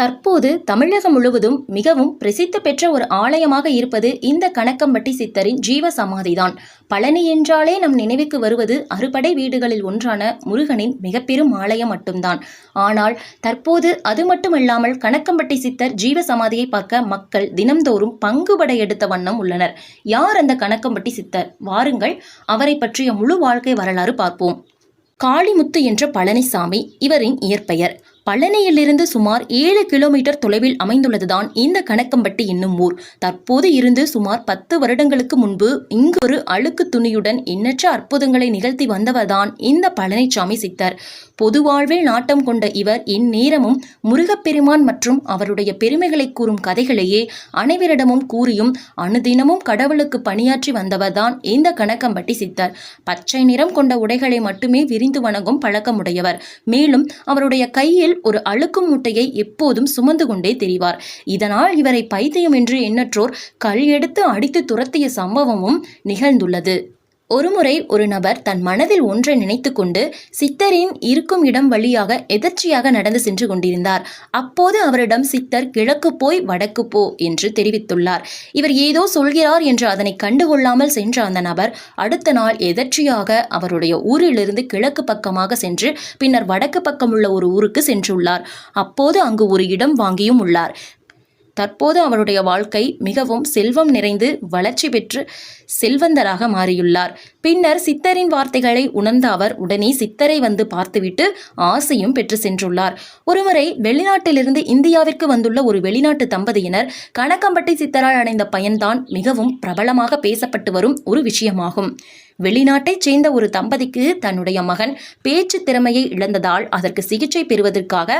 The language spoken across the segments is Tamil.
தற்போது தமிழகம் முழுவதும் மிகவும் பிரசித்தி பெற்ற ஒரு ஆலயமாக இருப்பது இந்த கணக்கம்பட்டி சித்தரின் ஜீவ சமாதிதான். பழனி என்றாலே நம் நினைவுக்கு வருவது அறுபடை வீடுகளில் ஒன்றான முருகனின் மிக பெரும் ஆலயம் மட்டும்தான். ஆனால் தற்போது அது மட்டுமல்லாமல் கணக்கம்பட்டி சித்தர் ஜீவ சமாதியை பார்க்க மக்கள் தினம்தோறும் பங்குபடை எடுத்த வண்ணம் உள்ளனர். யார் அந்த கணக்கம்பட்டி சித்தர்? வாருங்கள் அவரை பற்றிய முழு வாழ்க்கை வரலாறு பார்ப்போம். காளிமுத்து என்ற பழனிசாமி இவரின் இயற்பெயர். பழனியிலிருந்து சுமார் 7 கிலோமீட்டர் தொலைவில் அமைந்துள்ளதுதான் இந்த கணக்கம்பட்டி என்னும் ஊர். தற்போது இருந்து சுமார் 10 வருடங்களுக்கு முன்பு இங்கு ஒரு அழுக்கு துணியுடன் எண்ணற்ற அற்புதங்களை நிகழ்த்தி வந்தவர்தான் இந்த பழனிசாமி சித்தர். பொது வாழ்வில் நாட்டம் கொண்ட இவர் இந்நேரமும் முருகப்பெருமான் மற்றும் அவருடைய பெருமைகளை கூறும் கதைகளையே அனைவரிடமும் கூறியும் அனுதினமும் கடவுளுக்கு பணியாற்றி வந்தவர்தான் இந்த கணக்கம்பட்டி சித்தர். பச்சை நிறம் கொண்ட உடைகளை மட்டுமே விரிந்து வணங்கும் பழக்கமுடையவர். மேலும் அவருடைய கையில் ஒரு அழுக்கும் மூட்டையை எப்போதும் சுமந்து கொண்டே தெரிவார். இதனால் இவரை பைத்தியம் என்று எண்ணற்றோர் கல் எடுத்து அடித்து துரத்திய சம்பவமும் நிகழ்ந்துள்ளது. ஒருமுறை ஒரு நபர் தன் மனதில் ஒன்றை நினைத்து கொண்டு சித்தரின் இருக்கும் இடம் வழியாக எதர்ச்சியாக நடந்து சென்று கொண்டிருந்தார். அப்போது அவரிடம் சித்தர் கிழக்கு போய் வடக்கு போ என்று தெரிவித்துள்ளார். இவர் ஏதோ சொல்கிறார் என்று அதனை கண்டுகொள்ளாமல் சென்ற அந்த நபர் அடுத்த நாள் எதர்ச்சியாக அவருடைய ஊரிலிருந்து கிழக்கு பக்கமாக சென்று பின்னர் வடக்கு பக்கம் உள்ள ஒரு ஊருக்கு சென்றுள்ளார். அப்போது அங்கு ஒரு இடம் வாங்கியும் உள்ளார். தற்போது அவருடைய வாழ்க்கை மிகவும் செல்வம் நிறைந்து வளர்ச்சி பெற்று செல்வந்தராக மாறியுள்ளார். பின்னர் சித்தரின் வார்த்தைகளை உணர்ந்த அவர் உடனே சித்தரை வந்து பார்த்துவிட்டு ஆசையும் பெற்று சென்றுள்ளார். ஒருமுறை வெளிநாட்டிலிருந்து இந்தியாவிற்கு வந்துள்ள ஒரு வெளிநாட்டு தம்பதியினர் கணக்கம்பட்டி சித்தரால் அடைந்த பயன்தான் மிகவும் பிரபலமாக பேசப்பட்டு வரும் ஒரு விஷயமாகும். வெளிநாட்டைச் சேர்ந்த ஒரு தம்பதிக்கு தன்னுடைய மகன் பேச்சு திறமையை இழந்ததால் அதற்கு சிகிச்சை பெறுவதற்காக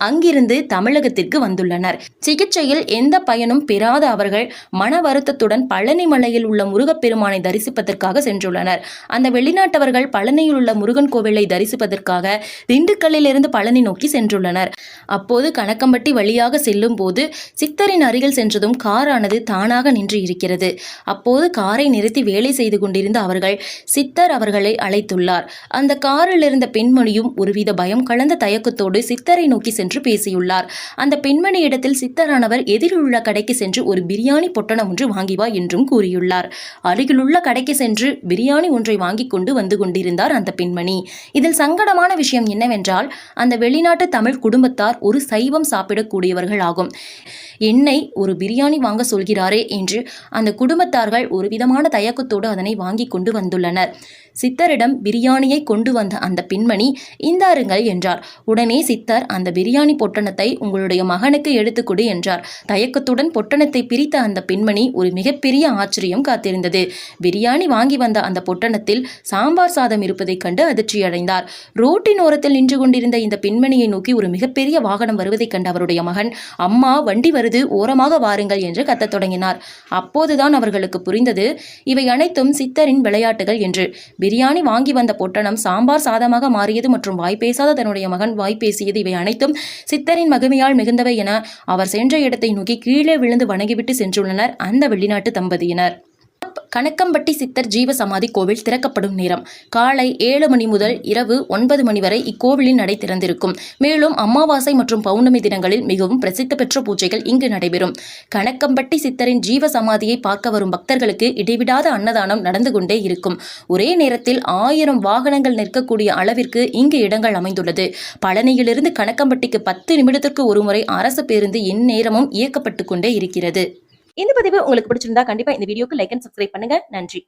அங்கிருந்து தமிழகத்திற்கு வந்துள்ளனர். சிகிச்சையில் எந்த பயனும் பெறாத அவர்கள் மன வருத்தத்துடன் பழனி மலையில் உள்ள முருகப்பெருமானை தரிசிப்பதற்காக சென்றுள்ளனர். அந்த வெளிநாட்டவர்கள் பழனியில் உள்ள முருகன் கோவிலை தரிசிப்பதற்காக திண்டுக்கல்லில் இருந்து பழனி நோக்கி சென்றுள்ளனர். அப்போது கணக்கம்பட்டி வழியாக செல்லும் போது சித்தரின் அருகில் சென்றதும் காரானது தானாக நின்று இருக்கிறது. அப்போது காரை நிறுத்தி வேலை செய்து கொண்டிருந்த அவர்கள் சித்தர் அவர்களை அழைத்துள்ளார். அந்த காரில் இருந்த பெண்மணியும் ஒருவித பயம் கலந்த தயக்கத்தோடு சித்தரை நோக்கி சென்று பேசியுள்ளார். அந்த பெண்மணி இடத்தில் சித்தரானவர் எதிரிலுள்ள கடைக்கு சென்று ஒரு பிரியாணி பொட்டணம் ஒன்று வாங்கி வா என்றும் கூறியுள்ளார். அருகிலுள்ள கடைக்கு சென்று பிரியாணி ஒன்றை வாங்கி கொண்டு வந்து கொண்டிருந்தார் அந்த பெண்மணி. இதில் சங்கடமான விஷயம் என்னவென்றால் அந்த வெளிநாட்டு தமிழ் குடும்பத்தார் ஒரு சைவம் சாப்பிடக்கூடியவர்கள் ஆகும். என்னை ஒரு பிரியாணி வாங்க சொல்கிறாரே என்று அந்த குடும்பத்தார்கள் ஒரு விதமான தயக்கத்தோடு அதனை வாங்கி கொண்டு வந்துள்ளனர். சித்தரிடம் பிரியாணியை கொண்டு வந்த அந்த பெண்மணி இந்தாருங்கள் என்றார். உடனே சித்தர் அந்த பிரியாணி பொட்டணத்தை உங்களுடைய மகனுக்கு எடுத்துக்கொடு என்றார். தயக்கத்துடன் பொட்டணத்தை பிரித்த அந்த பெண்மணி ஒரு மிகப்பெரிய ஆச்சரியம் காத்திருந்தது. பிரியாணி வாங்கி வந்த அந்த பொட்டணத்தில் சாம்பார் சாதம் இருப்பதைக் கண்டு அதிர்ச்சியடைந்தார். ரோட்டின் ஓரத்தில் நின்று கொண்டிருந்த இந்த பெண்மணியை நோக்கி ஒரு மிகப்பெரிய வாகனம் வருவதைக் கண்ட அவருடைய மகன் அம்மா வண்டி வருது, ஓரமாக வாருங்கள் என்று கத்தத் தொடங்கினார். அப்போதுதான் அவர்களுக்கு புரிந்தது இவை அனைத்தும் சித்தரின் விளையாட்டுகள் என்று. பிரியாணி வாங்கி வந்த பொட்டணம் சாம்பார் சாதமாக மாறியது மற்றும் வாய் பேசாத தன்னுடைய மகன் வாய் பேசியது இவை அனைத்தும் சித்தரின் மகிமையால் மிகுந்தவை என அவர் சென்ற இடத்தை நோக்கி கீழே விழுந்து வணங்கிவிட்டு சென்றுள்ளனர் அந்த வெளிநாட்டு தம்பதியினர். கணக்கம்பட்டி சித்தர் ஜீவ சமாதி கோவில் திறக்கப்படும் நேரம் காலை 7 மணி முதல் இரவு 9 மணி வரை இக்கோவிலின் நடை திறந்திருக்கும். மேலும் அமாவாசை மற்றும் பௌர்ணமி தினங்களில் மிகவும் பிரசித்தி பெற்ற பூஜைகள் இங்கு நடைபெறும். கணக்கம்பட்டி சித்தரின் ஜீவ சமாதியை பார்க்க வரும் பக்தர்களுக்கு இடைவிடாத அன்னதானம் நடந்து கொண்டே இருக்கும். ஒரே நேரத்தில் 1000 வாகனங்கள் நிற்கக்கூடிய அளவிற்கு இங்கு இடங்கள் அமைந்துள்ளது. பழனியிலிருந்து கணக்கம்பட்டிக்கு 10 நிமிடத்திற்கு ஒருமுறை அரசு பேருந்து எந்நேரமும் இயக்கப்பட்டு கொண்டே இருக்கிறது. இந்த பதிவு உங்களுக்கு பிடிச்சிருந்தா கண்டிப்பா இந்த வீடியோக்கு லைக் அண்ட் சப்ஸ்கிரைப் பண்ணுங்க. நன்றி.